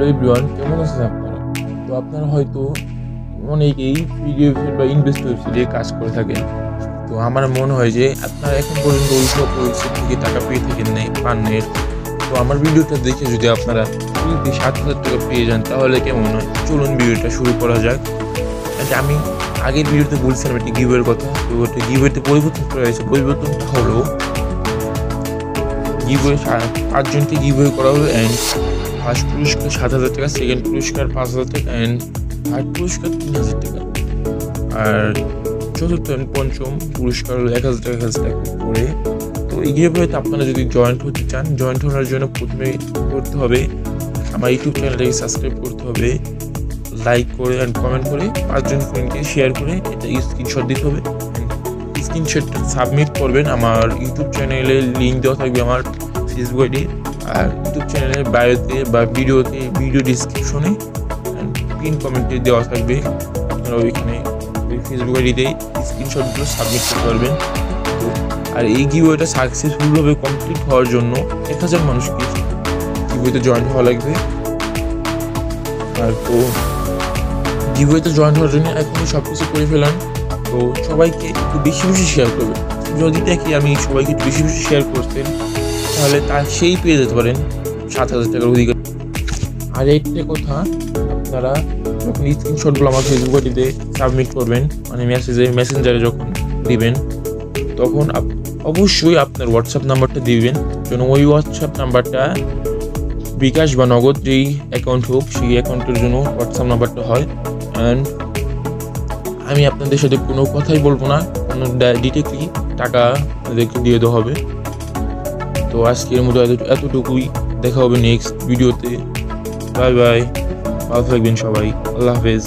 Hello everyone, কেমন আছেন আপনারা? তো আপনারা হয়তো অনেকেই ভিডিও বা ইনভেস্ট ওয়েবসাইটে কাজ করে থাকেন। তো আমার মনে হয় যে আপনারা এখন পর্যন্ত ওই সব ওয়েবসাইট থেকে টাকা পেয়ে থাকেন নাই, পান নাই। তো আমার ভিডিওটা দেখে যদি আপনারা 7,000 টাকা পেয়ে যান তাহলে কেমন হয়? চলুন ভিডিওটা শুরু করা যাক। আমি আগের ভিডিওতে বলছিলাম একটি গিভওয়ের কথা, তো ওটা গিভওয়েতে পরিবর্তন করা হয়েছে। পরিবর্তনটা হলো গিভওয়ে 5জনকে গিভওয়ে করা হলো। অ্যান্ড ফার্স্ট পুরস্কার 7,000 টাকা, সেকেন্ড পুরস্কার 5,000 টাকা, অ্যান্ড থার্ড পুরস্কার 3,000 টাকা, আর চতুর্থ এবং পঞ্চম পুরস্কার হলো 1,000 টাকা, 1,000 টাকা করে। তো এই গিভওয়েতে আপনারা যদি জয়েন্ট হতে চান, জয়েন্ট হওয়ার জন্য প্রথমে করতে হবে আমার ইউটিউব চ্যানেলটাকে সাবস্ক্রাইব করতে হবে, লাইক করে অ্যান্ড কমেন্ট করে 5জন ফ্রেন্ডকে শেয়ার করে এটা স্ক্রিনশট দিতে হবে। স্ক্রিনশটটা সাবমিট করবেন। আমার ইউটিউব চ্যানেলের লিঙ্ক দেওয়া থাকবে আমার ফেসবুক আইডি, আর ইউটিউব চ্যানেলের বায়োতে বা ভিডিও ডিসক্রিপশনে পিন কমেন্টে দেওয়া থাকবে। আপনারা ওইখানে ওই ফেসবুক আইডিতে স্ক্রিনশটগুলো সাবমিট করতে পারবেন। আর এই গিভওয়েটা সাকসেসফুলভাবে কমপ্লিট হওয়ার জন্য 1,000 মানুষকে গিভওয়েতে জয়েন হওয়া লাগবে। আর তো গিভওয়েতে জয়েন হওয়ার জন্য এখনই সব কিছু করে ফেলাম। তো সবাইকে একটু বেশি বেশি শেয়ার করবে। যদি দেখি আমি সবাইকে একটু বেশি বেশি শেয়ার করতেন তাহলে সেই পেয়ে যেতে পারেন 7,000 টাকার অধিকার। আর একটা কথা, আপনারা যখন স্ক্রিনশটগুলো আমার ফেসবুক আইডিতে সাবমিট করবেন, মানে মেসেঞ্জারে যখন দিবেন, তখন অবশ্যই আপনার হোয়াটসঅ্যাপ নাম্বারটা দিবেন, যেন ওই হোয়াটসঅ্যাপ নাম্বারটা বিকাশ বা নগদ যেই অ্যাকাউন্ট হোক সেই অ্যাকাউন্টের জন্য হোয়াটসঅ্যাপ নাম্বারটা হয়। অ্যান্ড আমি আপনাদের সাথে কোনো কথাই বলবো না, কোনো ডিরেক্টলি টাকা আপনাদেরকে দিয়ে দেওয়া হবে। তো আজকের মতো এতটুকুই, দেখা হবে নেক্সট ভিডিওতে। বাই বাই, ভালো থাকবেন সবাই, আল্লাহ হাফেজ।